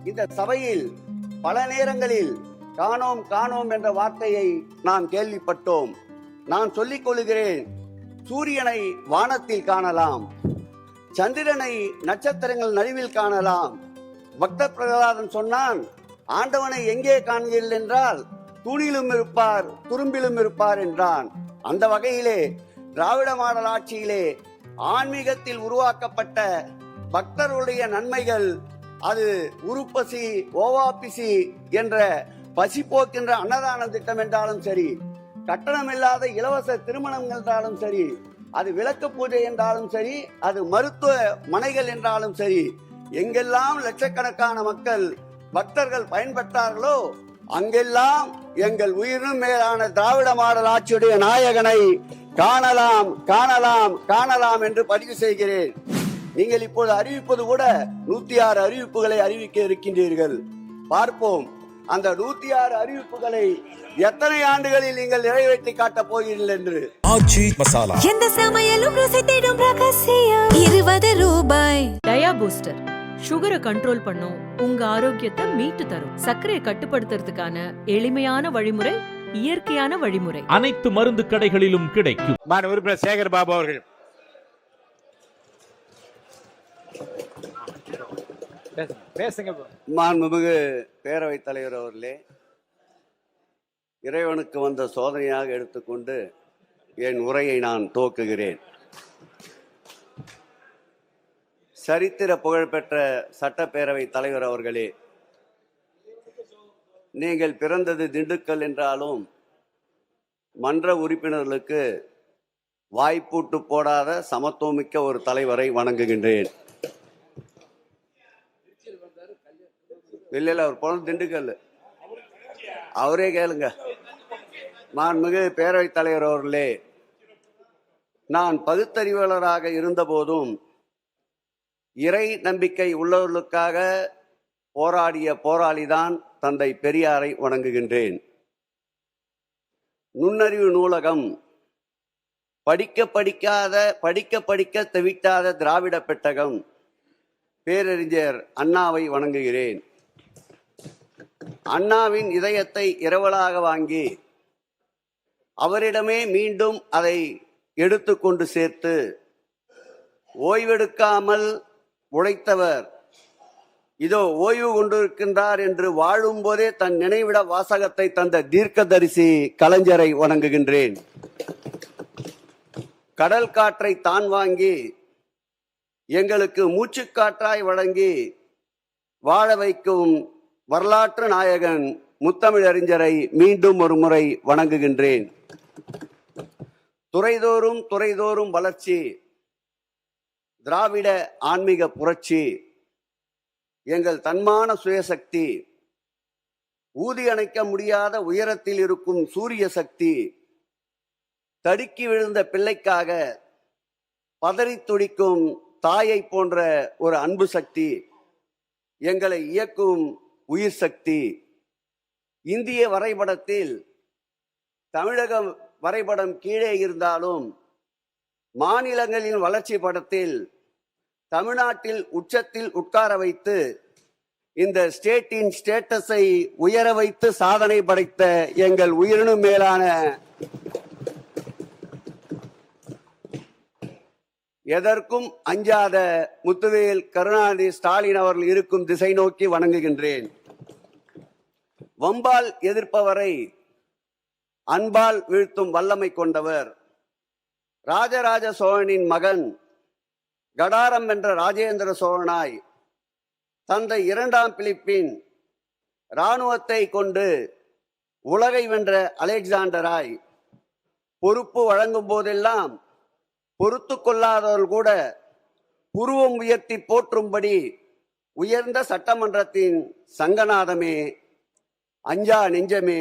இந்த சபையில் பல நேரங்களில் காணோம் காணோம் என்ற வார்த்தையை நாம் கேள்விப்பட்டோம். நான் சொல்லிக் கொள்கிறேன், சூரியனை வானத்தில் காணலாம், சந்திரனை நட்சத்திரங்கள் நடுவில் காணலாம். பக்த பிரகலாதன் சொன்னான், ஆண்டவனை எங்கே காண்கிறீர்கள் என்றால் தூணிலும் இருப்பார் துரும்பிலும் இருப்பார் என்றான். அந்த வகையிலே திராவிட மாடல் ஆட்சியிலே ஆன்மீகத்தில் உருவாக்கப்பட்ட பக்தருடைய நன்மைகள், அது உருப்பசி ஓவாபிசி என்ற பசி போக்கின்ற அன்னதான திட்டம் என்றாலும் சரி, கட்டணமில்லாத இலவச திருமணம் என்றாலும் சரி, அது விளக்கு பூஜை என்றாலும் சரி, அது மருத்துவ மனைகள் என்றாலும் சரி, எங்கெல்லாம் லட்சக்கணக்கான மக்கள் பக்தர்கள் பயன்பெற்றார்களோ அங்கெல்லாம் எங்கள் உயிரினும் மேலான திராவிட மாடல் ஆட்சியுடைய நாயகனை காணலாம் காணலாம் காணலாம் என்று பதிவு செய்கிறேன். நீங்கள் இப்போது அறிவிப்பது கூட 106 அறிவிப்புகளை அறிவிக்க இருக்கின்றீர்கள். பார்ப்போம், அந்த 106 அறிவிப்புகளை எத்தனை ஆண்டுகளில் நீங்கள் நிறைவேற்றி காட்டப் போகிறீர்கள் என்று. ஆச்சி மசாலா, எந்த சமையலும் ருசி தேடும் ரகசியம் 20 ரூபாய். டயா பூஸ்டர் சுகரை கண்ட்ரோல் பண்ணும், உங்க ஆரோக்கியத்தை மீட்டு தரும். சர்க்கரையை கட்டுப்படுத்துறதுக்கான எளிமையான வழிமுறை, இயற்கையான வழிமுறை. அனைத்து மருந்து கடைகளிலும் கிடைக்கும். உறுப்பினர் சேகர் பாபு அவர்கள். மாண்புமிகு பேரவைத் தலைவர் அவர்களே, இறைவனுக்கு வந்த சோதனையாக எடுத்துக்கொண்டு என் உரையை நான் துவக்குகிறேன். சரித்திர புகழ்பெற்ற சட்டப்பேரவை தலைவர் அவர்களே, நீங்கள் பிறந்தது திண்டுக்கல் என்றாலும் மன்ற உறுப்பினர்களுக்கு வாய்ப்பூட்டு போடாத சமத்துவமிக்க ஒரு தலைவரை வணங்குகின்றேன். இல்லை, அவர் பிறந்த திண்டுக்கல், அவரே கேளுங்க. மாண்புமிகு பேரவைத் தலைவர் அவர்களே, நான் பகுத்தறிவாளராக இருந்த போதும் இறை நம்பிக்கை உள்ளவர்களுக்காக போராடிய போராளிதான் தந்தை பெரியாரை வணங்குகின்றேன். நுண்ணறிவு நூலகம், படிக்க தவிட்டாத திராவிட பெட்டகம், பேரறிஞர் அண்ணாவை வணங்குகிறேன். அண்ணாவின் இதயத்தை இரவலாக வாங்கி அவரிடமே மீண்டும் அதை எடுத்துக்கொண்டு சேர்த்து ஓய்வெடுக்காமல் உழைத்தவர் இதோ ஓய்வு கொண்டிருக்கின்றார் என்று வாழும் போதே தன் நினைவிட வாசகத்தை தந்த தீர்க்கதரிசி கலைஞரை வணங்குகின்றேன். கடல் காற்றை தான் வாங்கி எங்களுக்கு மூச்சுக்காற்றாய் வழங்கி வாழ வைக்கும் வரலாற்று நாயகன் முத்தமிழறிஞரை மீண்டும் ஒரு முறை வணங்குகின்றேன். துறைதோறும் வளர்ச்சி, திராவிட ஆன்மீக புரட்சி, எங்கள் தன்மான சுயசக்தி, ஊதி அணைக்க முடியாத உயரத்தில் இருக்கும் சூரிய சக்தி, தடுக்கி விழுந்த பிள்ளைக்காக பதறி துடிக்கும் தாயை போன்ற ஒரு அன்பு சக்தி, எங்களை இயக்கும் உயிர் சக்தி. இந்திய வரைபடத்தில் தமிழக வரைபடம் கீழே இருந்தாலும் மாநிலங்களின் வளர்ச்சி படத்தில் தமிழ்நாட்டில் உச்சத்தில் உட்கார வைத்து இந்த ஸ்டேட்டின் ஸ்டேட்டஸை உயர வைத்து சாதனை படைத்த எங்கள் உயிரினும் மேலான எதற்கும் அஞ்சாத முத்துவேல் கருணாநிதி ஸ்டாலின் அவர்கள் இருக்கும் திசை நோக்கி வணங்குகின்றேன். வம்பால் எதிர்ப்பவரை அன்பால் வீழ்த்தும் வல்லமை கொண்டவர், ராஜராஜ சோழனின் மகன், கடாரம் என்ற ராஜேந்திர சோழனாய் தந்தை 2ஆம் பிலிப்பின் இராணுவத்தை கொண்டு உலகை வென்ற அலெக்சாண்டராய் பொறுப்பு வழங்கும் போதெல்லாம் பொறுத்து கொள்ளாதவர்கள் கூட புருவம் உயர்த்தி போற்றும்படி உயர்ந்த சட்டமன்றத்தின் சங்கநாதமே, அஞ்சா நெஞ்சமே,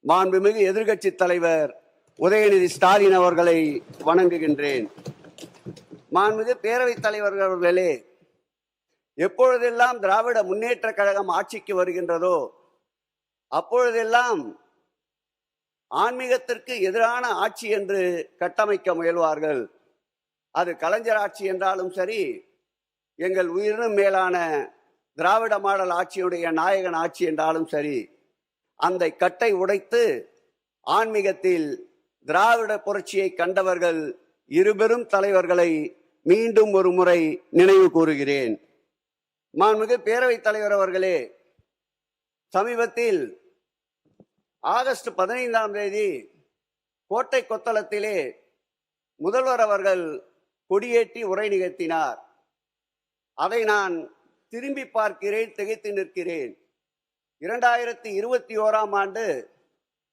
மாண்புமிகு எதிர்கட்சி தலைவர் உதயநிதி ஸ்டாலின் அவர்களை வணங்குகின்றேன். மாண்புமிகு பேரவைத் தலைவர்கள் அவர்களே, எப்பொழுதெல்லாம் திராவிட முன்னேற்ற கழகம் ஆட்சிக்கு வருகின்றதோ அப்பொழுதெல்லாம் ஆன்மீகத்திற்கு எதிரான ஆட்சி என்று கட்டமைக்க முயல்வார்கள். அது கலைஞர் ஆட்சி என்றாலும் சரி, எங்கள் உயிரினும் மேலான திராவிட மாடல் ஆட்சியுடைய நாயகன் ஆட்சி என்றாலும் சரி, அந்த கட்டை உடைத்து ஆன்மீகத்தில் திராவிட புரட்சியை கண்டவர்கள் இருபெரும் தலைவர்களை மீண்டும் ஒரு முறை நினைவு கூறுகிறேன். மாண்புமிகு பேரவைத் தலைவர் அவர்களே, சமீபத்தில் ஆகஸ்ட் 15ஆம் தேதி கோட்டை கொத்தளத்திலே முதல்வர் அவர்கள் கொடியேற்றி உரை நிகழ்த்தினார். அதை நான் திரும்பி பார்க்கிறேன், திகைத்து நிற்கிறேன். 2021ஆம் ஆண்டு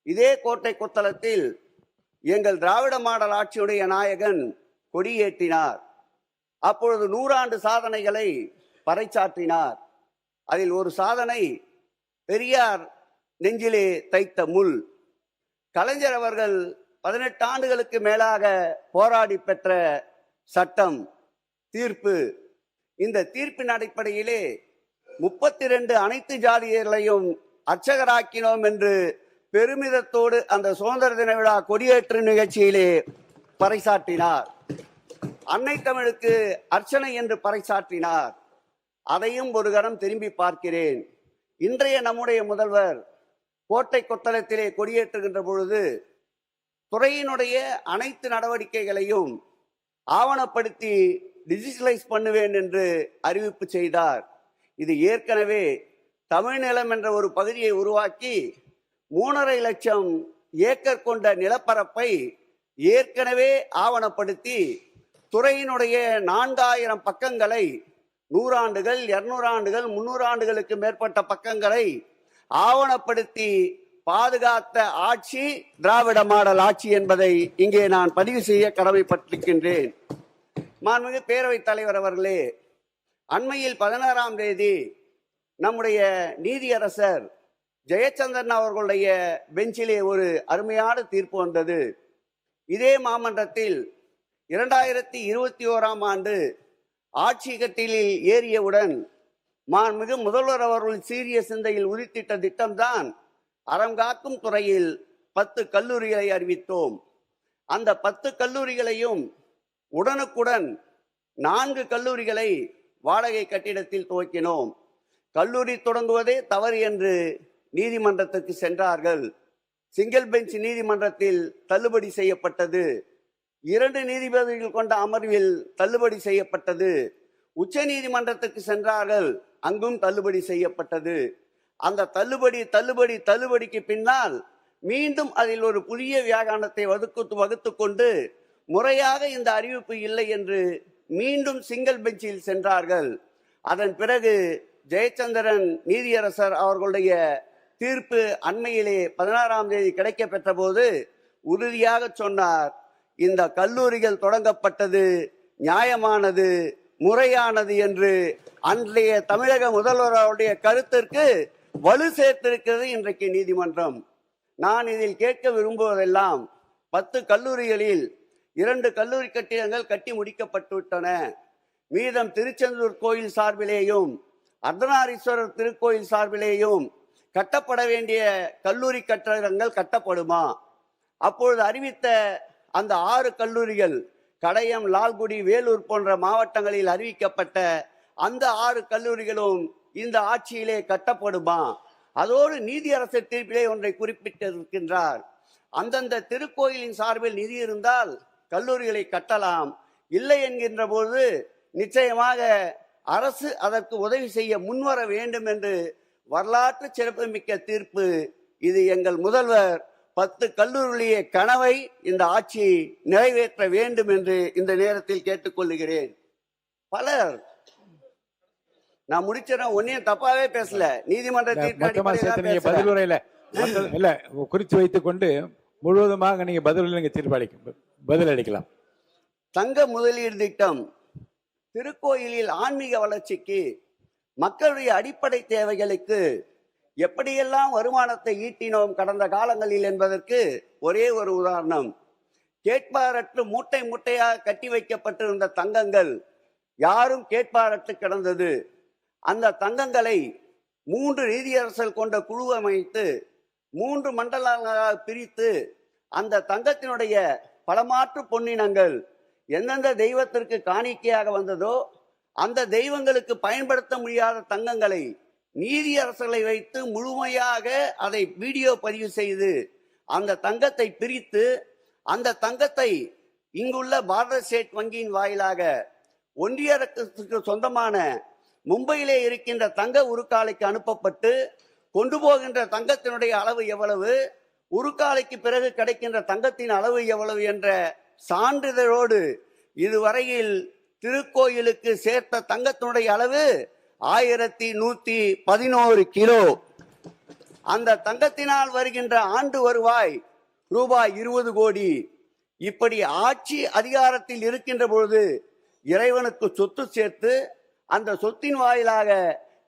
இதே கோட்டை கொத்தளத்தில் எங்கள் திராவிட மாடல் ஆட்சியுடைய நாயகன் கொடியேற்றினார். அப்பொழுது 100 ஆண்டு சாதனைகளை பறைசாற்றினார். அதில் ஒரு சாதனை பெரியார் நெஞ்சிலே தைத்த முள். கலைஞர் அவர்கள் 18 ஆண்டுகளுக்கு மேலாக போராடி பெற்ற சட்டம், தீர்ப்பு. இந்த தீர்ப்பின் அடிப்படையிலே 32 அனைத்து ஜாதியர்களையும் அர்ச்சகராக்கினோம் என்று பெருமிதத்தோடு அந்த சுதந்திர தின விழா கொடியேற்று நிகழ்ச்சியிலே பறைசாற்றினார். அன்னை தமிழுக்கு அர்ச்சனை என்று பறைசாற்றினார். அதையும் ஒரு கணம் திரும்பி பார்க்கிறேன். இன்றைய நம்முடைய முதல்வர் கோட்டை கொத்தளத்திலே கொடியேற்றுகின்ற பொழுது துறையினுடைய அனைத்து நடவடிக்கைகளையும் ஆவணப்படுத்தி டிஜிட்டலைஸ் பண்ணுவேன் என்று அறிவிப்பு செய்தார். இது ஏற்கனவே தமிழ்நிலம் என்ற ஒரு பகுதியை உருவாக்கி 3.5 லட்சம் ஏக்கர் கொண்ட நிலப்பரப்பை ஏற்கனவே ஆவணப்படுத்தி துறையினுடைய 4000 பக்கங்களை 100 ஆண்டுகள், 200 ஆண்டுகள், 300 ஆண்டுகளுக்கு மேற்பட்ட பக்கங்களை ஆவணப்படுத்தி பாதுகாத்த ஆட்சி திராவிட மாடல் ஆட்சி என்பதை இங்கே நான் பதிவு செய்ய கடமைப்பட்டிருக்கின்றேன். மாண்புமிகு பேரவைத் தலைவர் அவர்களே, அண்மையில் 16ஆம் தேதி நம்முடைய நீதியரசர் ஜெயச்சந்திரன் அவர்களுடைய பெஞ்சிலே ஒரு அருமையான தீர்ப்பு வந்தது. இதே மாமன்றத்தில் 2021ஆம் ஆண்டு ஆட்சி கட்டிலில் ஏறியவுடன் மாண்புமிகு முதல்வர் அவர்கள் சீரிய சிந்தையில் உதித்திட்ட திட்டம்தான் அறங்காக்கும் துறையில் 10 கல்லூரிகளை அறிவித்தோம். அந்த 10 கல்லூரிகளையும் உடனுக்குடன் 4 கல்லூரிகளை வாடகை கட்டிடத்தில் துவக்கினோம். கல்லூரி தொடங்குவதே தவறு என்று நீதிமன்றத்திற்கு சென்றார்கள். சிங்கிள் பெஞ்ச் நீதிமன்றத்தில் தள்ளுபடி செய்யப்பட்டது. 2 நீதிபதிகள் கொண்ட அமர்வில் தள்ளுபடி செய்யப்பட்டது. உச்ச நீதிமன்றத்துக்கு சென்றார்கள், அங்கும் தள்ளுபடி செய்யப்பட்டது. அந்த தள்ளுபடிக்கு பின்னால் மீண்டும் அதில் ஒரு புதிய வியாகானத்தை வகுத்து கொண்டு முறையாக இந்த அறிவிப்பு இல்லை என்று மீண்டும் சிங்கிள் பெஞ்சில் சென்றார்கள். அதன் பிறகு ஜெயச்சந்திரன் நீதியரசர் அவர்களுடைய தீர்ப்பு அண்மையிலே 16ஆம் தேதி கிடைக்க பெற்ற போது உறுதியாக சொன்னார், இந்த கல்லூரிகள் தொடங்கப்பட்டது நியாயமானது, முறையானது என்று அன்றைய தமிழக முதல்வர் அவருடைய கருத்திற்கு வலு சேர்த்திருக்கிறது இன்றைக்கு நீதிமன்றம். நான் இதில் கேட்க விரும்புவதெல்லாம் 10 கல்லூரிகளில் 2 கல்லூரி கட்டிடங்கள் கட்டி முடிக்கப்பட்டுவிட்டன. மீதம் திருச்செந்தூர் கோயில் சார்பிலேயும் அர்த்தநாரீஸ்வரர் திருக்கோயில் சார்பிலேயும் கட்டப்பட வேண்டிய கல்லூரி கட்டடங்கள் கட்டப்படுமா? அப்பொழுது அறிவித்த அந்த 6 கல்லூரிகள் கடையம், லால்குடி, வேலூர் போன்ற மாவட்டங்களில் அறிவிக்கப்பட்ட அந்த 6 கல்லூரிகளும் இந்த ஆட்சியிலே கட்டப்படுமா? அதோடு நீதியரசர் தீர்ப்பிலே ஒன்றை குறிப்பிட்டிருக்கின்றார். அந்தந்த திருக்கோயிலின் சார்பில் நிதி இருந்தால் கல்லூரிகளை கட்டலாம், இல்லை என்கின்ற போது நிச்சயமாக அரசு அதற்கு உதவி செய்ய முன்வர வேண்டும் என்று வரலாற்று சிறப்புமிக்க தீர்ப்பு. இது எங்கள் முதல்வர் 10 கல்லூரிய கனவை இந்த ஆட்சி நிறைவேற்ற வேண்டும் என்று இந்த நேரத்தில் கேட்டுக்கொள்கிறேன். பலர், நான் முடிச்சிடறேன், ஒன்னையும் தப்பாவே பேசல, நீதிமன்ற பதிலுரையில இல்ல குறித்து வைத்துக் கொண்டு முழுவதுமாக நீங்க பதில் அளிக்கலாம். தங்க முதலீடு திட்டம் திருக்கோயிலில் ஆன்மீக வளர்ச்சிக்கு, மக்களுடைய அடிப்படை தேவைகளுக்கு எப்படியெல்லாம் வருமானத்தை ஈட்டினோம் கடந்த காலங்களில் என்பதற்கு ஒரே ஒரு உதாரணம். கேட்பாரற்று மூட்டை மூட்டையாக கட்டி வைக்கப்பட்டிருந்த தங்கங்கள் யாரும் கேட்பாரற்று கிடந்தது. அந்த தங்கங்களை 3 நீதியரசர்கள் கொண்ட குழு அமைத்து 3 மண்டலங்களாக பிரித்து அந்த தங்கத்தினுடைய பலமாற்று பொன்னினங்கள் எந்தெந்த தெய்வத்திற்கு காணிக்கையாக வந்ததோ அந்த தெய்வங்களுக்கு பயன்படுத்த முடியாத தங்கங்களை நீதியரசர்களை வைத்து முழுமையாக அதை வீடியோ பதிவு செய்து அந்த தங்கத்தை பிரித்து அந்த தங்கத்தை இங்குள்ள பாரத ஸ்டேட் வங்கியின் வாயிலாக ஒன்றிய அரசுக்கு சொந்தமான மும்பையிலே இருக்கின்ற தங்க உருக்காலைக்கு அனுப்பப்பட்டு கொண்டு போகின்ற தங்கத்தினுடைய அளவு எவ்வளவு, உருக்காலைக்கு பிறகு கிடைக்கின்ற தங்கத்தின் அளவு எவ்வளவு என்ற சான்றிதழோடு இதுவரையில் திருக்கோயிலுக்கு சேர்த்த தங்கத்தினுடைய அளவு 1111 கிலோ. அந்த தங்கத்தினால் வருகின்ற ஆண்டு வருவாய் ரூபாய் 20 கோடி. இப்படி ஆட்சி அதிகாரத்தில் இருக்கின்ற பொழுது இறைவனுக்கு சொத்து சேர்த்து அந்த சொத்தின் வாயிலாக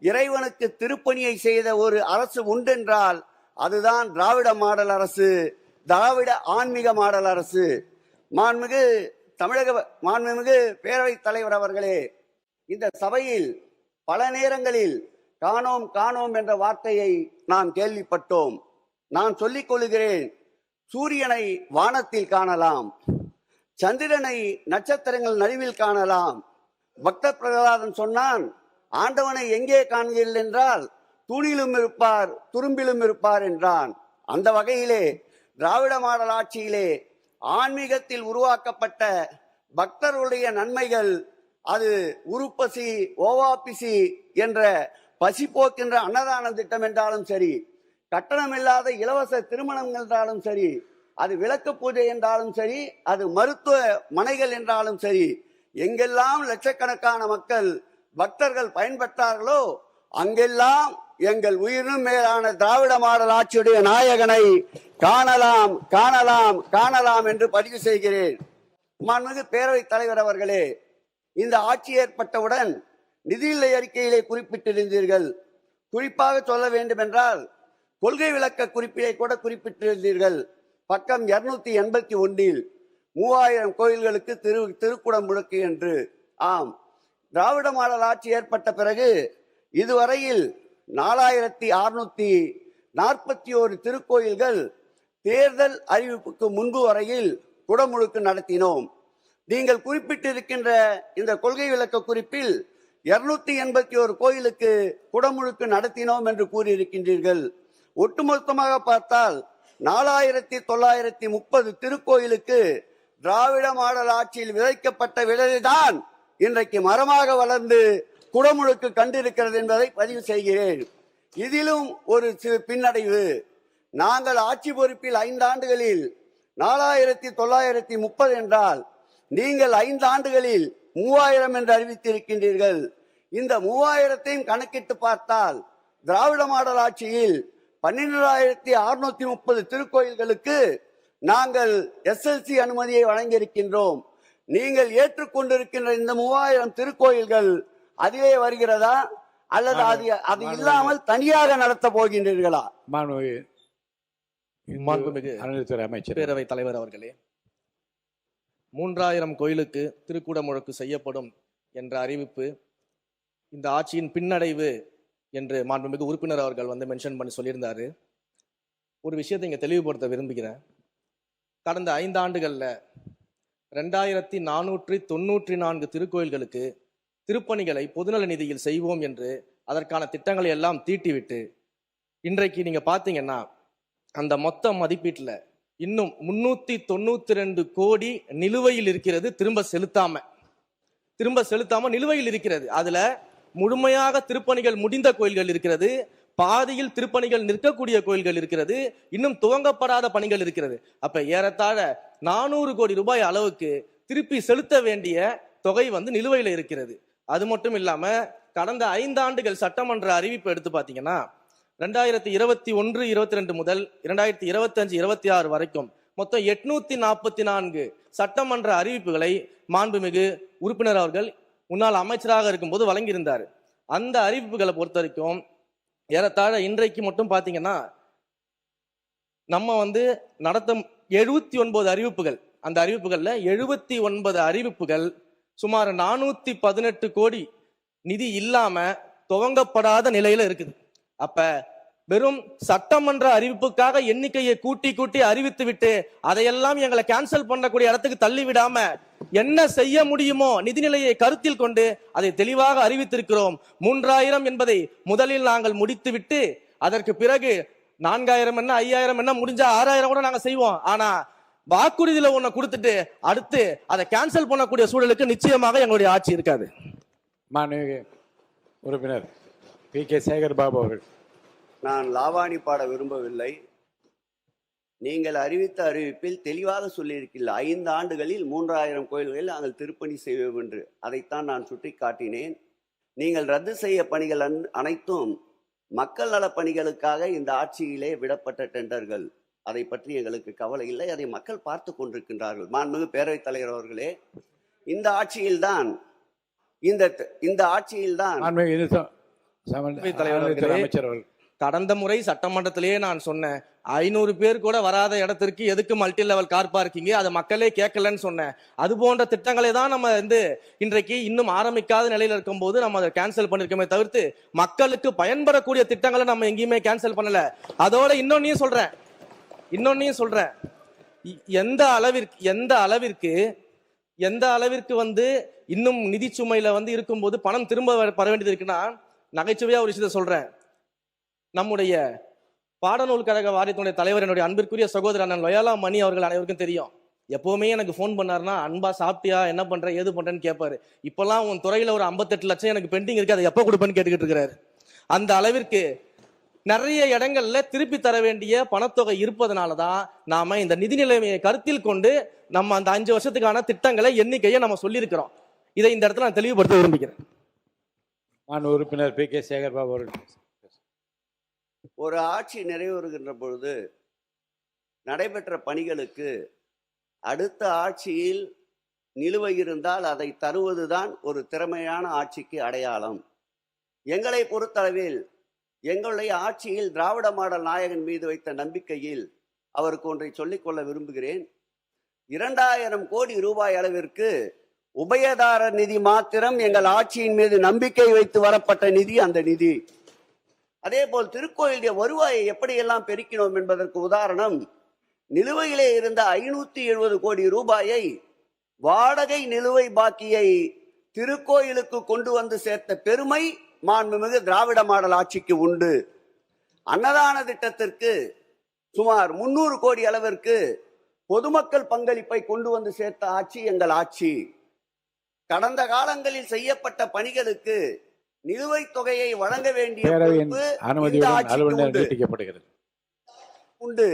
இறைவனுக்கு திருப்பணியை செய்த ஒரு அரசு உண்டென்றால் அதுதான் திராவிட மாடல் அரசு, திராவிட ஆன்மீக மாடல் அரசு. மாண்புமிகு பேரவைத் தலைவர் அவர்களே, இந்த சபையில் பல நேரங்களில் காணோம் காணோம் என்ற வார்த்தையை நாம் கேள்விப்பட்டோம். நான் சொல்லிக் கொள்கிறேன், சூரியனை வானத்தில் காணலாம், சந்திரனை நட்சத்திரங்கள் நடுவில் காணலாம். பக்த பிரகலாதன் சொன்னான், ஆண்டவனை எங்கே காண்கிறீர்கள் என்றால் தூணிலும் இருப்பார் துரும்பிலும் இருப்பார் என்றான். அந்த வகையிலே திராவிட மாடல் ஆட்சியிலே ஆன்மீகத்தில் உருவாக்கப்பட்ட பக்தர்களுடைய நன்மைகள், அது உருப்பசி ஓவாபிசி என்ற பசி போக்கின்ற அன்னதான திட்டம் என்றாலும் சரி, கட்டணமில்லாத இலவச திருமணம் என்றாலும் சரி, அது விளக்கு பூஜை என்றாலும் சரி, அது மருத்துவ மனைகள் என்றாலும் சரி, எங்கெல்லாம் லட்சக்கணக்கான மக்கள் பக்தர்கள் பயன்பெற்றார்களோ அங்கெல்லாம் எங்கள் உயிரினும் மேலான திராவிட மாடல் ஆட்சியுடைய நாயகனை காணலாம் காணலாம் காணலாம் என்று பதிவு செய்கிறேன். மாண்புமிகு பேரவைத் தலைவர் அவர்களே, இந்த ஆட்சி ஏற்பட்டவுடன் நிதிநிலை அறிக்கையிலே குறிப்பிட்டிருந்தீர்கள். குறிப்பாக சொல்ல வேண்டும் என்றால் கொள்கை விளக்க குறிப்பிலே கூட குறிப்பிட்டிருந்தீர்கள். பக்கம் 281 3000 கோயில்களுக்கு திருக்குடம் முழுக்கு என்று. ஆம், திராவிட மாடல் ஆட்சி ஏற்பட்ட பிறகு இதுவரையில் 4641 திருக்கோயில்கள் தேர்தல் அறிவிப்புக்கு முன்பு வரையில் குடமுழுக்கு நடத்தினோம். நீங்கள் குறிப்பிட்டிருக்கின்ற இந்த கொள்கை விளக்க குறிப்பில் 281 கோயிலுக்கு குடமுழுக்கு நடத்தினோம் என்று கூறியிருக்கின்றீர்கள். ஒட்டுமொத்தமாக பார்த்தால் 4930 திருக்கோயிலுக்கு திராவிட மாடல் ஆட்சியில் விதைக்கப்பட்ட விதைதான் இன்றைக்கு மரமாக வளர்ந்து குடமுழுக்கு கண்டிருக்கிறது என்பதை பதிவு செய்கிறேன். இதிலும் ஒரு பின்னடைவு. நாங்கள் ஆட்சி பொறுப்பில் 5 ஆண்டுகளில் 4930 என்றால் நீங்கள் 5 ஆண்டுகளில் 3000 என்று அறிவித்திருக்கின்றீர்கள். இந்த 3000ஐயும் கணக்கிட்டு பார்த்தால் திராவிட மாடல் ஆட்சியில் 12630 திருக்கோயில்களுக்கு நாங்கள் SLC அனுமதியை வழங்கியிருக்கின்றோம். நீங்கள் ஏற்றுக்கொண்டிருக்கின்ற இந்த 3000 திருக்கோயில்கள் அதிலே வருகிறதா அல்லது அது இல்லாமல் தனியாக நடத்த போகின்றீர்களா? மாண்புமிகு அமைச்சர் பேரவைத் தலைவர் அவர்களே, 3000 கோயிலுக்கு திருக்குட முழக்கு செய்யப்படும் என்ற அறிவிப்பு இந்த ஆட்சியின் பின்னடைவு என்று மாண்புமிகு உறுப்பினர் அவர்கள் மென்ஷன் பண்ணி சொல்லியிருந்தாரு. ஒரு விஷயத்தை இங்கே தெளிவுபடுத்த விரும்புகிறேன். கடந்த 5 ஆண்டுகளில் 2494 திருக்கோயில்களுக்கு திருப்பணிகளை பொதுநல நிதியில் செய்வோம் என்று அதற்கான திட்டங்களை எல்லாம் தீட்டிவிட்டு இன்றைக்கு நீங்க பார்த்தீங்கன்னா அந்த மொத்த மதிப்பீட்டில் இன்னும் 392 கோடி நிலுவையில் இருக்கிறது. திரும்ப செலுத்தாம நிலுவையில் இருக்கிறது. அதுல முழுமையாக திருப்பணிகள் முடிந்த கோயில்கள் இருக்கிறது, பாதியில் திருப்பணிகள் நிற்கக்கூடிய கோயில்கள் இருக்கிறது, இன்னும் துவங்கப்படாத பணிகள் இருக்கிறது. அப்ப ஏறத்தாழ 400 கோடி ரூபாய் அளவுக்கு திருப்பி செலுத்த வேண்டிய தொகை நிலுவையில் இருக்கிறது. அது மட்டும் இல்லாம கடந்த 5 ஆண்டுகள் சட்டமன்ற அறிவிப்பு எடுத்து பாத்தீங்கன்னா 2021-22 முதல் 2025-26 வரைக்கும் மொத்தம் 844 சட்டமன்ற அறிவிப்புகளை மாண்புமிகு உறுப்பினர் அவர்கள் முன்னாள் அமைச்சராக இருக்கும்போது வழங்கியிருந்தார். அந்த அறிவிப்புகளை பொறுத்த வரைக்கும் ஏறத்தாழ இன்றைக்கு மட்டும் பாத்தீங்கன்னா நம்ம நடத்தும் 79 அறிவிப்புகள், அந்த அறிவிப்புகள்ல 79 அறிவிப்புகள் சுமார் 418 கோடி நிதி இல்லாம துவங்கப்படாத நிலையில இருக்குது. அப்ப வெறும் சட்டமன்ற அறிவிப்புக்காக எண்ணிக்கையை கூட்டி அறிவித்து விட்டு அதையெல்லாம் எங்களை கேன்சல் பண்ணக்கூடிய இடத்துக்கு தள்ளி விடாம என்ன செய்ய முடியுமோ நிதிநிலையை கருத்தில் கொண்டு அதை தெளிவாக அறிவித்திருக்கிறோம். 3000 என்பதை முதலில் நாங்கள் முடித்துவிட்டு அதற்கு பிறகு 4000 என்ன 5000 என்ன முடிஞ்சா 6000 கூட நாங்க செய்வோம். ஆனா வாக்குறுதியில ஒண்ணு கொடுத்துட்டு அடுத்து அதை கேன்சல் பண்ணக்கூடிய சூழலுக்கு நிச்சயமாக எங்களுடைய ஆட்சி இருக்காது. மாண்புமிகு உறுப்பினர் பி.கே. சேகர் பாபு அவர்கள். நான் லாவாணி பாட விரும்பவில்லை. நீங்கள் அறிவித்த அறிவிப்பில் தெளிவாக சொல்லியிருக்கிല്ല 5 ஆண்டுகளில் 3000 கோயில்களில் நாங்கள் திருப்பணி செய்வோம் என்று. அதைத்தான் நான் சுட்டி காட்டினேன். நீங்கள் ரத்து செய்ய பணிகள் அனைத்தும் மக்கள் நல பணிகளுக்காக இந்த ஆட்சியிலே விடப்பட்ட டெண்டர்கள். அதை பற்றி எங்களுக்கு கவலை இல்லை. அதை மக்கள் பார்த்து கொண்டிருக்கின்றார்கள். மாண்புமிகு பேரவைத் தலைவர் அவர்களே, இந்த ஆட்சியில்தான் அமைச்சர் அவர்கள் கடந்த முறை சட்டமன்றத்திலேயே நான் சொன்னேன், 500 பேர் கூட வராத இடத்திற்கு எதுக்கு மல்டி லெவல் கார் பார்க்கிங், அதை மக்களே கேட்கலன்னு சொன்னேன். அது போன்ற திட்டங்களை தான் நம்ம இன்றைக்கு இன்னும் ஆரம்பிக்காத நிலையில இருக்கும் போது நம்ம அதை கேன்சல் பண்ணிருக்கோமே தவிர்த்து மக்களுக்கு பயன்படக்கூடிய திட்டங்களை நம்ம எங்கேயுமே கேன்சல் பண்ணல. அதோட இன்னொன்னையும் சொல்றேன், எந்த அளவிற்கு இன்னும் நிதி சுமையில இருக்கும்போது பணம் திரும்ப வர வேண்டியது இருக்குன்னா, நகைச்சுவையா ஒரு விஷயத்த சொல்றேன். நம்முடைய பாடநூல் கழக வாரியத்தினுடைய தலைவர் என்னுடைய அன்பிற்குரிய சகோதரர் அண்ணன் லொயாலா மணி அவர்கள் அனைவருக்கும் தெரியும். எப்பவுமே எனக்கு ஃபோன் பண்ணாருன்னா, அன்பா சாப்பிட்டியா, என்ன பண்ற, ஏது பண்றேன்னு கேட்பாரு. இப்பெல்லாம் உன் துறையில ஒரு 58 லட்சம் எனக்கு பெண்டிங் இருக்கு, அதை எப்ப கொடுப்பேன்னு கேட்டுக்கிட்டு இருக்கிறாரு. அந்த அளவிற்கு நிறைய இடங்கள்ல திருப்பி தர வேண்டிய பணத்தொகை இருப்பதனாலதான் நாம இந்த நிதி நிலைமையை கருத்தில் கொண்டு நம்ம அந்த 5 வருஷத்துக்கான திட்டங்களை எண்ணிக்கையை நம்ம சொல்லியிருக்கிறோம். இதை இந்த இடத்துல நான் தெளிவுபடுத்த விரும்புகிறேன். நான் உறுப்பினர் பி.கே. சேகர் பாபு அவர்கள். ஒரு ஆட்சி நிறைவேறுகின்ற பொழுது நடைபெற்ற பணிகளுக்கு அடுத்த ஆட்சியில் நிலுவை இருந்தால் அதை தருவதுதான் ஒரு திறமையான ஆட்சிக்கு அடையாளம். எங்களை பொறுத்தளவில் எங்களுடைய ஆட்சியில் திராவிட மாடல் நாயகன் மீது வைத்த நம்பிக்கையில் அவருக்கு ஒன்றை சொல்லிக்கொள்ள விரும்புகிறேன். 2000 கோடி ரூபாய் அளவிற்கு உபயதாரர் நிதி மாத்திரம் எங்கள் ஆட்சியின் மீது நம்பிக்கை வைத்து வரப்பட்ட நிதி. அந்த நிதி அதே போல் திருக்கோயிலுடைய வருவாயை எப்படியெல்லாம் பெருக்கினோம் என்பதற்கு உதாரணம், நிலுவையிலே இருந்த 570 கோடி ரூபாயை வாடகை நிலுவை பாக்கியை திருக்கோயிலுக்கு கொண்டு வந்து சேர்த்த பெருமை மாண்புமிகு திராவிட மாடல் ஆட்சிக்கு உண்டு. அன்னதான திட்டத்திற்கு சுமார் 300 கோடி அளவிற்கு பொதுமக்கள் பங்களிப்பை கொண்டு வந்து சேர்த்த ஆட்சி எங்கள் ஆட்சி. கடந்த காலங்களில் செய்யப்பட்ட பணிகளுக்கு நிலுவைத் தொகையை வழங்க வேண்டிய உண்டு.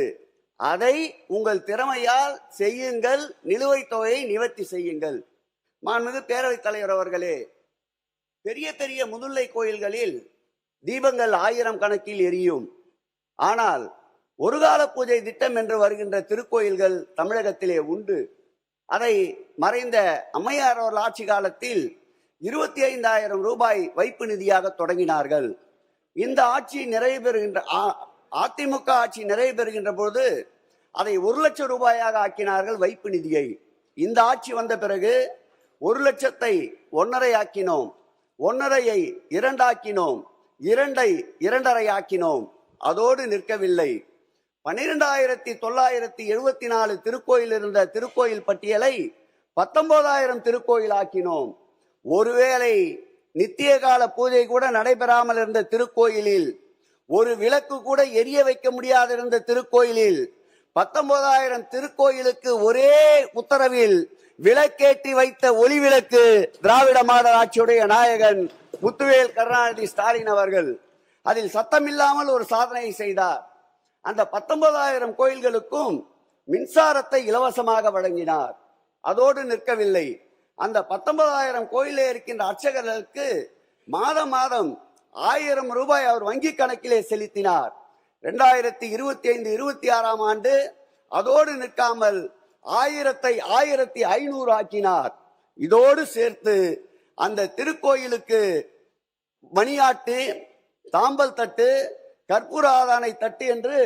அதை உங்கள் திறமையால் செய்யுங்கள், நிலுவைத் தொகையை நிவர்த்தி செய்யுங்கள். மாண்புமிகு பேரவைத் தலைவர் அவர்களே, பெரிய பெரிய முதுல்லை கோயில்களில் தீபங்கள் 1000 கணக்கில் எரியும். ஆனால் ஒரு கால பூஜை திட்டம் என்று வருகின்ற திருக்கோயில்கள் தமிழகத்திலே உண்டு. அதை மறைந்த அம்மையார் அவர்கள் ஆட்சி காலத்தில் 25,000 ரூபாய் வைப்பு நிதியாக தொடங்கினார்கள். இந்த ஆட்சி நிறைவு பெறுகின்ற அதிமுக ஆட்சி நிறைவு பெறுகின்ற போது அதை 1 லட்சம் ரூபாயாக ஆக்கினார்கள் வைப்பு நிதியை. இந்த ஆட்சி வந்த பிறகு 1 லட்சத்தை 1.5 ஆக்கினோம், 1.5ஐ 2 ஆக்கினோம், 2ஐ 2.5 ஆக்கினோம். அதோடு நிற்கவில்லை. 12,974 திருக்கோயில் இருந்த திருக்கோயில் பட்டியலை 19,000 திருக்கோயில் ஆக்கினோம். ஒருவேளை நித்திய கால பூஜை கூட நடைபெறாமல் இருந்த திருக்கோயிலில், ஒரு விளக்கு கூட எரிய வைக்க முடியாத இருந்த திருக்கோயிலில் 19,000 திருக்கோயிலுக்கு ஒரே உத்தரவில் விளக்கேற்றி வைத்த ஒளி விளக்கு திராவிட மாடல் ஆட்சியுடைய நாயகன் முத்துவேல் கருணாநிதி ஸ்டாலின் அவர்கள். அதில் சத்தமில்லாமல் ஒரு சாதனையை செய்தார். அந்த 19,000 கோயில்களுக்கும் மின்சாரத்தை இலவசமாக வழங்கினார். அதோடு நிற்கவில்லை. அந்த 19,000 கோயிலே இருக்கின்ற அர்ச்சகர்களுக்கு மாதம் 1000 ரூபாய் அவர் வங்கி கணக்கிலே செலுத்தினார். 2025-26 ஆண்டு அதோடு நிற்காமல் 1000ஐ 1500 ஆக்கினார். இதோடு சேர்த்து அந்த திருக்கோயிலுக்கு மணியாட்டு, தாம்பல் தட்டு, கற்பூர ஆதானை தட்டு என்று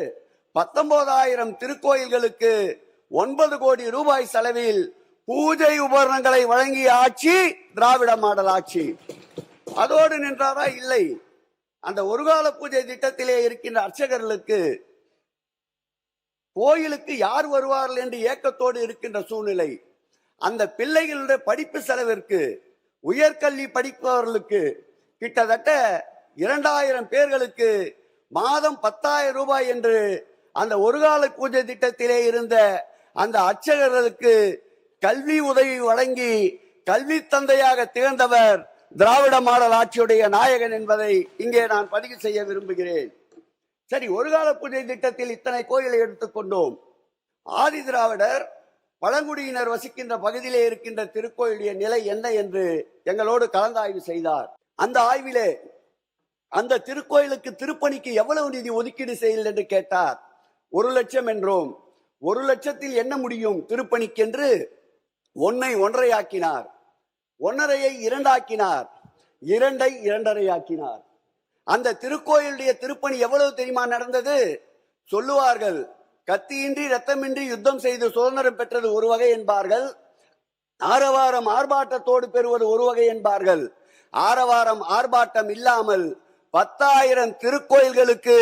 19,000 திருக்கோயில்களுக்கு 9 கோடி ரூபாய் செலவில் பூஜை உபகரணங்களை வழங்கிய ஆட்சி திராவிட மாடல் ஆட்சி. அதோடு நின்றாரா? இல்லை. அந்த ஒரு கால பூஜை திட்டத்திலே இருக்கின்ற அர்ச்சகர்களுக்கு கோயிலுக்கு யார் வருவார்கள் என்று ஏக்கத்தோடு இருக்கின்ற சூழ்நிலை. அந்த பிள்ளைகளுடைய படிப்பு செலவிற்கு, உயர்கல்வி படிப்பவர்களுக்கு கிட்டத்தட்ட 2000 பேர்களுக்கு மாதம் 10,000 ரூபாய் என்று அந்த ஒருகால பூஜை திட்டத்திலே இருந்த அந்த அர்ச்சகர்களுக்கு கல்வி உதவி வழங்கி கல்வி தந்தையாக திகழ்ந்தவர் திராவிட மாடல் ஆட்சியுடைய நாயகன் என்பதை இங்கே நான் பதிவு செய்ய விரும்புகிறேன். சரி, ஒருகால பூஜை திட்டத்தில் இத்தனை கோயிலை எடுத்துக்கொண்டோம். ஆதி திராவிடர் பழங்குடியினர் வசிக்கின்ற பகுதியிலே இருக்கின்ற திருக்கோயிலுடைய நிலை என்ன என்று எங்களோடு கலந்தாய்வு செய்தார். அந்த ஆய்விலே அந்த திருக்கோயிலுக்கு திருப்பணிக்கு எவ்வளவு நிதி ஒதுக்கீடு செய்யல் என்று கேட்டார். 1 லட்சம் என்றோம். 1 லட்சத்தில் என்ன முடியும் திருப்பணிக்கு என்று 1 ஐ 1.5 ஆக்கினார், 1.5ஐ 2 ஆக்கினார், 2ஐ 2.5 ஆக்கினார். அந்த திருக்கோயிலுடைய திருப்பணி எவ்வளவு தெரியுமா நடந்தது? சொல்லுவார்கள், கத்தியின்றி ரத்தமின்றி யுத்தம் செய்து சுதந்திரம் பெற்றது ஒரு வகை என்பார்கள், ஆரவாரம் ஆர்ப்பாட்டத்தோடு பெறுவது ஒரு வகை என்பார்கள். ஆரவாரம் ஆர்ப்பாட்டம் இல்லாமல் 10,000 திருக்கோயில்களுக்கு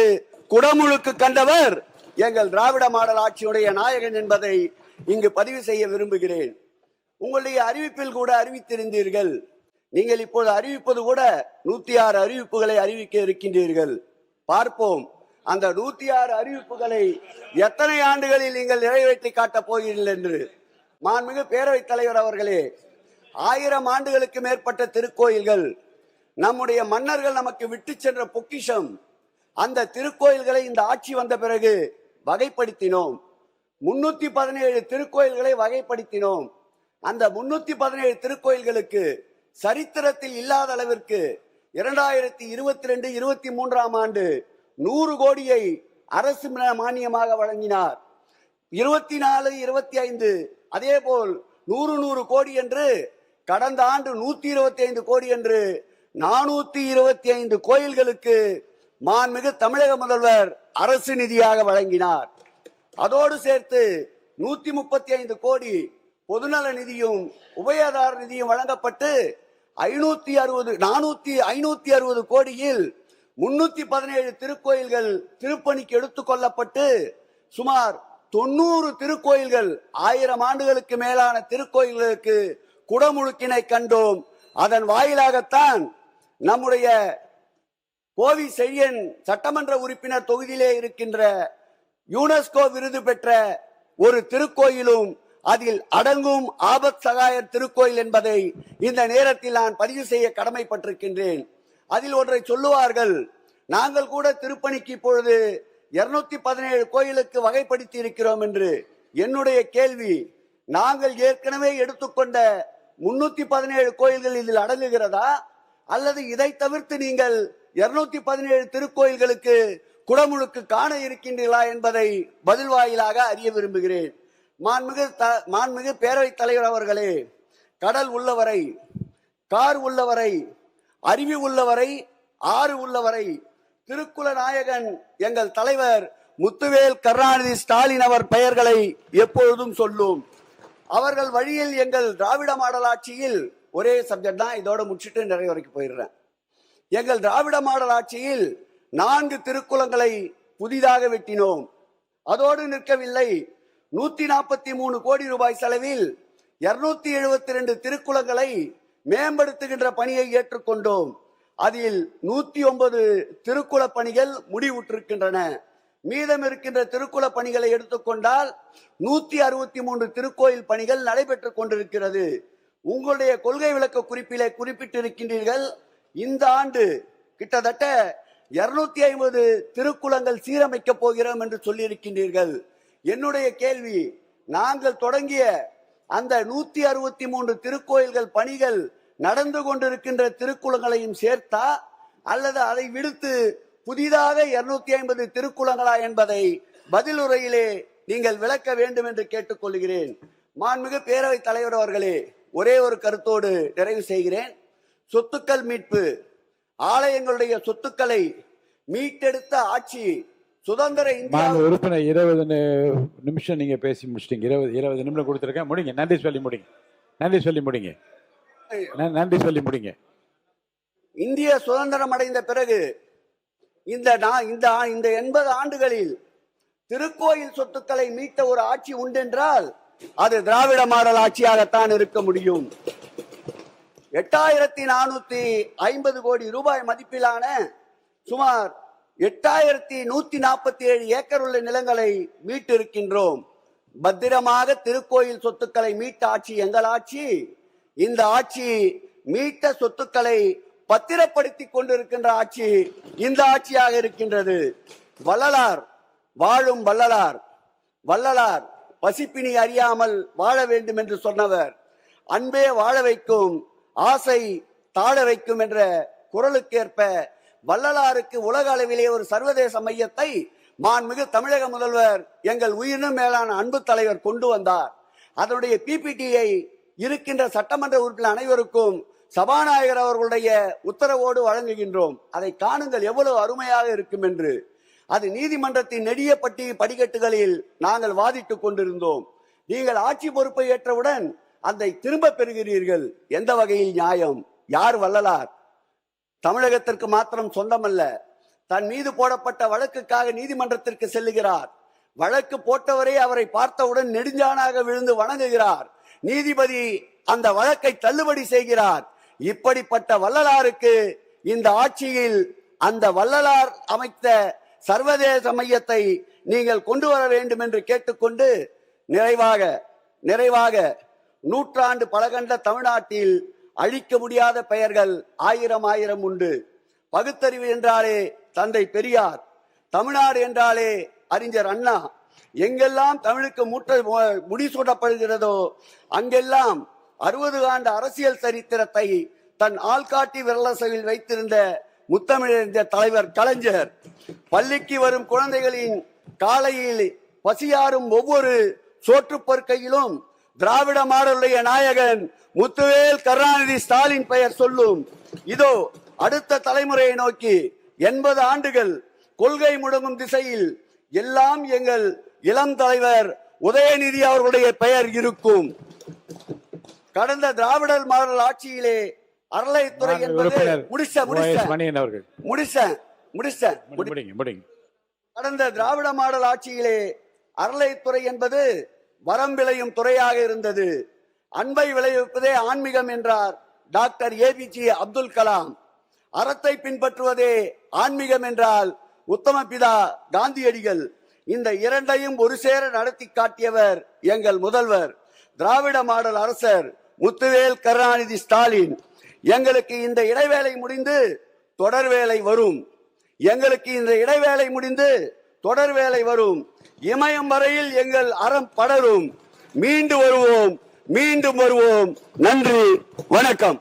குடமுழுக்கு கண்டவர் எங்கள் திராவிட மாடல் ஆட்சியுடைய நாயகன் என்பதை இங்கு பதிவு செய்ய விரும்புகிறேன். உங்களுடைய அறிவிப்பில் கூட அறிவித்திருந்தீர்கள். நீங்கள் இப்போது அறிவிப்பது கூட 106 அறிவிப்புகளை அறிவிக்க இருக்கின்றீர்கள். பார்ப்போம், அந்த 106 அறிவிப்புகளை எத்தனை ஆண்டுகளில் நீங்கள் நிறைவேற்றி காட்டப் போகிறீர்கள் என்று. மாண்புமிகு பேரவைத் தலைவர் அவர்களே, 1000 ஆண்டுகளுக்கு மேற்பட்ட திருக்கோயில்கள், நம்முடைய மன்னர்கள் நமக்கு விட்டு சென்ற பொக்கிஷம். அந்த திருக்கோயில்களை இந்த ஆட்சி வந்த பிறகு வகைப்படுத்தினோம். 317 திருக்கோயில்களை வகைப்படுத்தினோம். அந்த 317 திருக்கோயில்களுக்கு சரித்திரத்தில் இல்லாத அளவிற்கு 2022-23 ஆண்டு 100 கோடியை அரசு மானியமாக வழங்கினார். 24-25 அதே போல் 100 கோடி என்று, கடந்த ஆண்டு 125 கோடி என்று 425 கோயில்களுக்கு மாண்புமிகு தமிழக முதல்வர் அரசு நிதியாக வழங்கினார். அதோடு சேர்த்து 135 கோடி பொதுநல நிதியும் உபயதார நிதியும் வழங்கப்பட்டு 560 கோடியில் 317 திருக்கோயில்கள் திருப்பணிக்கு எடுத்துக் கொள்ளப்பட்டு சுமார் 90 திருக்கோயில்கள் 1000 ஆண்டுகளுக்கு மேலான திருக்கோயில்களுக்கு குடமுழுக்கினை கண்டோம். அதன் வாயிலாகத்தான் நம்முடைய கோவி செழியன் சட்டமன்ற உறுப்பினர் தொகுதியிலே இருக்கின்ற யுனெஸ்கோ விருது பெற்ற ஒரு திருக்கோயிலும் அதில் அடங்கும் ஆபத் சகாயர் திருக்கோயில் என்பதை இந்த நேரத்தில் நான் பதிவு செய்ய கடமைப்பட்டிருக்கின்றேன். அதில் ஒன்றை சொல்லுவார்கள், நாங்கள் கூட திருப்பணிக்கு இப்பொழுது 217 கோயிலுக்கு வகைப்படுத்தி இருக்கிறோம் என்று. என்னுடைய கேள்வி, நாங்கள் ஏற்கனவே எடுத்துக்கொண்ட 317 கோயில்கள் இதில் அடங்குகிறதா, அல்லது இதை தவிர்த்து நீங்கள் 217 திருக்கோயில்களுக்கு குடமுழுக்கு காண இருக்கின்றீர்களா என்பதை பதில் வாயிலாக அறிய விரும்புகிறேன். மாண்புமிகு பேரவைத் தலைவர் அவர்களே, கடல் உள்ளவரை, கார் உள்ளவரை, அருவி உள்ளவரை, ஆறு உள்ளவரை திருக்குல நாயகன் எங்கள் தலைவர் முத்துவேல் கருணாநிதி ஸ்டாலின் அவர் பெயர்களை எப்பொழுதும் சொல்லும். அவர்கள் வழியில் எங்கள் திராவிட மாடல் ஆட்சியில் ஒரே சப்ஜெக்ட் தான், இதோட முடிச்சுட்டு நிறைய வரைக்கும் போயிடுறேன். எங்கள் திராவிட மாடல் ஆட்சியில் 4 திருக்குளங்களை புதிதாக வெட்டினோம். அதோடு நிற்கவில்லை, 143 கோடி ரூபாய் செலவில் 272 திருக்குளங்களை மேம்படுத்துகின்ற பணியை ஏற்றுக்கொண்டோம். அதில் 109 திருக்குள பணிகள் முடிவுற்றிருக்கின்றன. மீதம் இருக்கின்ற திருக்குள பணிகளை எடுத்துக்கொண்டால் 163 திருக்கோயில் பணிகள் நடைபெற்றுக் கொண்டிருக்கிறது. உங்களுடைய கொள்கை விளக்க குறிப்பிலே குறிப்பிட்டிருக்கின்றீர்கள், இந்த ஆண்டு கிட்டத்தட்ட 250 திருக்குளங்கள் சீரமைக்க போகிறோம் என்று சொல்லியிருக்கின்றீர்கள். என்னுடைய கேள்வி, நாங்கள் தொடங்கிய அந்த 163 திருக்கோயில்கள் பணிகள் நடந்து கொண்டிருக்கின்ற திருக்குளங்களையும் சேர்த்தா, அல்லது அதை விடுத்து புதிதாக 250 திருக்குளங்களா என்பதை பதிலுரையிலே நீங்கள் விளக்க வேண்டும் என்று கேட்டுக்கொள்கிறேன். மாண்புமிகு பேரவைத் தலைவர் அவர்களே, ஒரே ஒரு கருத்தோடு நிறைவு செய்கிறேன். சொத்துக்கள் மீட்பு, ஆலயங்களுடைய சொத்துக்களை மீட்டெடுத்த ஆட்சி சுதந்திர இந்தியா. உறுப்பினர் 20 நிமிஷம் நீங்க பேசி முடிச்சிட்டீங்க. 20 நிமிடம் கொடுத்திருக்கேன், முடிங்க. நன்றி சொல்லி முடிங்க. இந்திய சுதந்திரம் அடைந்த பிறகு இந்த 80 ஆண்டுகளில் திருக்கோயில் சொத்துக்களை மீட்ட ஒரு ஆட்சி உண்டென்றால் அது திராவிட மாடல் ஆட்சியாகத்தான் இருக்க முடியும். 8450 கோடி ரூபாய் மதிப்பிலான சுமார் 8147 ஏக்கர் உள்ள நிலங்களை மீட்டிருக்கின்றோம். பத்திரமாக திருக்கோயில் சொத்துக்களை மீட்ட ஆட்சி எங்கள் ஆட்சி. இந்த ஆட்சி மீட்ட சொத்துக்களை பத்திரப்படுத்தி கொண்டிருக்கின்ற ஆட்சி இந்த ஆட்சியாக இருக்கின்றது. வள்ளலார் வாழும் வள்ளலார் பசிப்பினி அறியாமல் வாழ வேண்டும் என்று சொன்னவர். அன்பே வாழ வைக்கும், ஆசை தாழ வைக்கும் என்ற குரலுக்கேற்ப வள்ளலாருக்கு உலக அளவிலே ஒரு சர்வதேச மையத்தை மாண்புமிகு தமிழக முதல்வர் எங்கள் உயிரினும் மேலான அன்பு தலைவர் கொண்டு வந்தார். அதனுடைய பிபிடியை இருக்கின்ற சட்டமன்ற உறுப்பினர் அனைவருக்கும் சபாநாயகர் அவர்களுடைய உத்தரவோடு வழங்குகின்றோம். அதை காணுங்கள் எவ்வளவு அருமையாக இருக்கும் என்று. அது நீதிமன்றத்தின் நெடிய படிக்கட்டுகளில் நாங்கள் வாதிட்டுக் கொண்டிருந்தோம். நீங்கள் ஆட்சி பொறுப்பை ஏற்றவுடன் அதை திரும்ப பெறுகிறீர்கள். எந்த வகையில் நியாயம்? யார் வள்ளலார்? தமிழகத்திற்கு மாத்திரம் சொந்தமல்ல. தன் மீது போடப்பட்ட வழக்குக்காக நீதிமன்றத்திற்கு செல்லுகிறார். வழக்கு போட்டவரே அவரை பார்த்தவுடன் நெடுஞ்சானாக விழுந்து வணங்குகிறார். நீதிபதி அந்த வழக்கை தள்ளுபடி செய்கிறார். இப்படிப்பட்ட வள்ளலாருக்கு இந்த ஆட்சியில் அந்த வள்ளலார் அமைத்த சர்வதேச மையத்தை நீங்கள் கொண்டு வர வேண்டும் என்று கேட்டுக்கொண்டு நிறைவாக நூற்றாண்டு பலகண்ட தமிழ்நாட்டில் அழிக்க முடியாத பெயர்கள் ஆயிரம் உண்டு. பகுத்தறிவு என்றாலே தந்தை பெரியார், தமிழ்நாடு என்றாலே அறிஞர் அண்ணா. எங்கெல்லாம் தமிழுக்கு முடிசூட்டப்படுகிறதோ அங்கெல்லாம் 60 ஆண்டு அரசியல் சரித்திரத்தை தன் ஆள்காட்டி விரலசையில் வைத்திருந்த முத்தமிழறிஞர் தலைவர் கலைஞர். பள்ளிக்கு வரும் குழந்தைகளின் காலையில் பசியாரும் ஒவ்வொரு சோற்றுப்பொற்கையிலும் திராவிட மாடலுடைய நாயகன் முத்துவேல் கருணாநிதி ஸ்டாலின் பெயர் சொல்லும். இதோ அடுத்த தலைமுறையை நோக்கி 80 ஆண்டுகள் கொள்கை முடங்கும் திசையில் எல்லாம் எங்கள் இளம் தலைவர் உதயநிதி அவர்களுடைய பெயர் இருக்கும். கடந்த திராவிட மாடல் ஆட்சியிலே அறளைத்துறை என்பது கடந்த திராவிட மாடல் ஆட்சியிலே அறளைத்துறை என்பது வரம் விளையும் துறையாக இருந்தது. அன்பை விளைவிப்பதே ஆன்மீகம் என்றார் டாக்டர் APJ அப்துல் கலாம். அறத்தை பின்பற்றுவதே ஆன்மீகம் என்றால் உத்தம பிதா காந்தியடிகள். இந்த இரண்டையும் ஒரு சேர நடத்தி காட்டியவர் எங்கள் முதல்வர் திராவிட மாடல் அரசர் முத்துவேல் கருணாநிதி ஸ்டாலின். எங்களுக்கு இந்த இடைவேளை முடிந்து தொடர் வேலை வரும். இமயம் வரையில் எங்கள் அறம் படரும். மீண்டும் வருவோம். நன்றி, வணக்கம்.